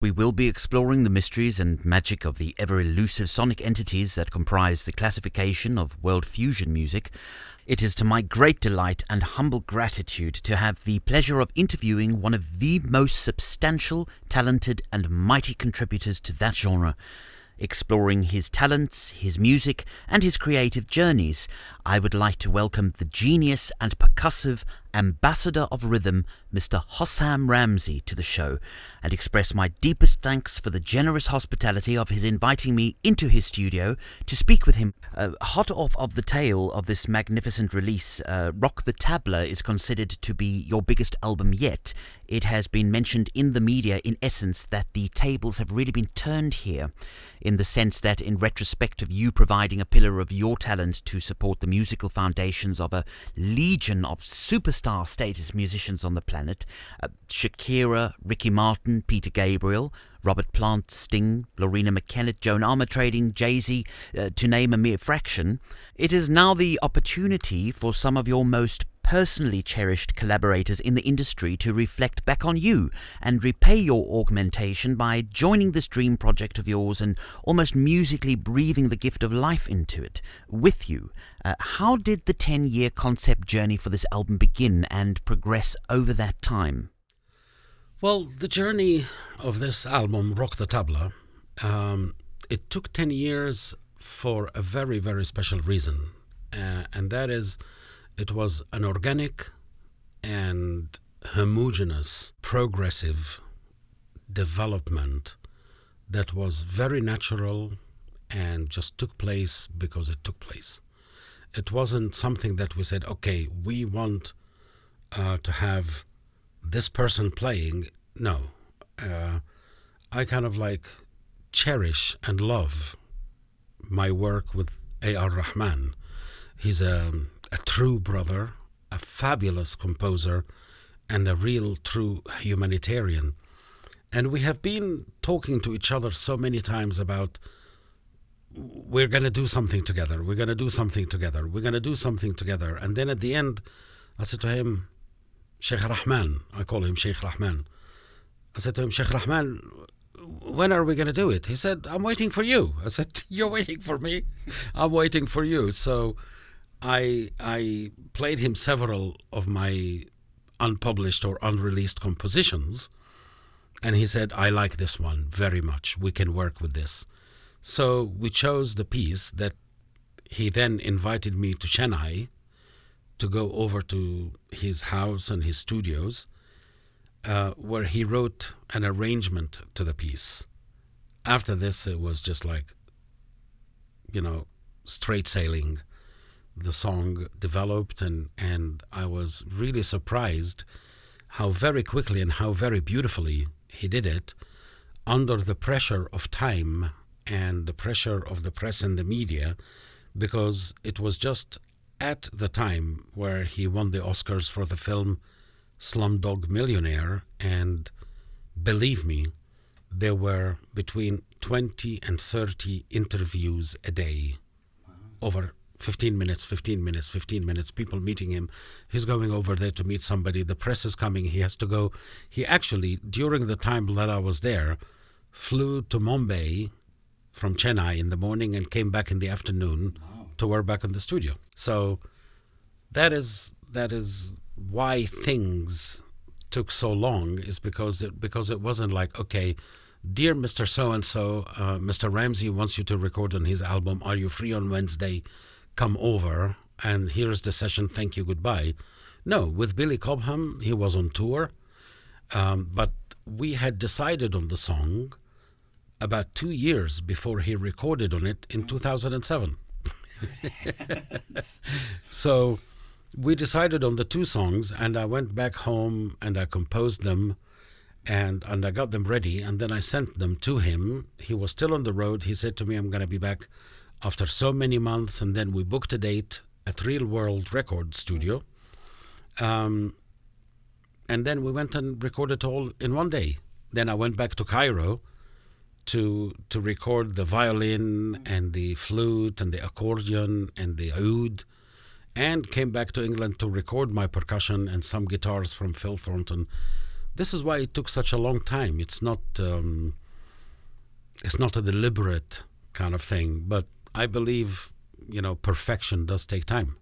We will be exploring the mysteries and magic of the ever-elusive sonic entities that comprise the classification of world fusion music. It is to my great delight and humble gratitude to have the pleasure of interviewing one of the most substantial, talented and mighty contributors to that genre. Exploring his talents, his music and his creative journeys, I would like to welcome the genius and percussive ambassador of rhythm, Mr. Hossam Ramzy, to the show, and express my deepest thanks for the generous hospitality of his inviting me into his studio to speak with him. Hot off of the tail of this magnificent release, Rock the Tabla is considered to be your biggest album yet. It has been mentioned in the media, in essence, that the tables have really been turned here, in the sense that in retrospect of you providing a pillar of your talent to support the musical foundations of a legion of superstar status musicians on the planet, Shakira, Ricky Martin, Peter Gabriel, Robert Plant, Sting, Lorena McKennitt, Joan Armatrading, Jay-Z, to name a mere fraction, it is now the opportunity for some of your most personally cherished collaborators in the industry to reflect back on you and repay your augmentation by joining this dream project of yours and almost musically breathing the gift of life into it with you. How did the 10-year concept journey for this album begin and progress over that time? Well, the journey of this album, Rock the Tabla, it took 10 years for a very, very special reason. And that is, it was an organic and homogeneous, progressive development that was very natural and just took place because it took place. It wasn't something that we said, okay, we want to have this person playing. No. I kind of like cherish and love my work with A.R. Rahman. He's a true brother, a fabulous composer, and a real true humanitarian. And we have been talking to each other so many times about, we're going to do something together, we're going to do something together, we're going to do something together. And then at the end, I said to him, Sheikh Rahman, I call him Sheikh Rahman. I said to him, Sheikh Rahman, when are we going to do it? He said, I'm waiting for you. I said, you're waiting for me? I'm waiting for you. So I played him several of my unpublished or unreleased compositions, and he said, I like this one very much. We can work with this. So we chose the piece that he then invited me to Chennai to go over to his house and his studios, where he wrote an arrangement to the piece. After this, it was just like, straight sailing. The song developed, and I was really surprised how very quickly and how very beautifully he did it under the pressure of time and the pressure of the press and the media, because it was just at the time where he won the Oscars for the film Slumdog Millionaire, and believe me, there were between 20 and 30 interviews a day. Wow. Over 15 minutes, people meeting him. He's going over there to meet somebody. The press is coming. He has to go. He actually, during the time that I was there, flew to Mumbai from Chennai in the morning and came back in the afternoon. Wow. To work back in the studio. So that is why things took so long, is because it wasn't like, okay, dear Mr. So-and-so, Mr. Ramzy wants you to record on his album. Are you free on Wednesday? Come over, and here's the session, thank you, goodbye. No, with Billy Cobham, he was on tour, but we had decided on the song about 2 years before he recorded on it in 2007. So we decided on the two songs, and I went back home and I composed them, and I got them ready, and then I sent them to him. He was still on the road. He said to me, I'm going to be back after so many months, and then we booked a date at Real World Record Studio. And then we went and recorded it all in one day. Then I went back to Cairo to record the violin and the flute and the accordion and the oud, and came back to England to record my percussion and some guitars from Phil Thornton. This is why it took such a long time. It's not a deliberate kind of thing, but I believe, perfection does take time.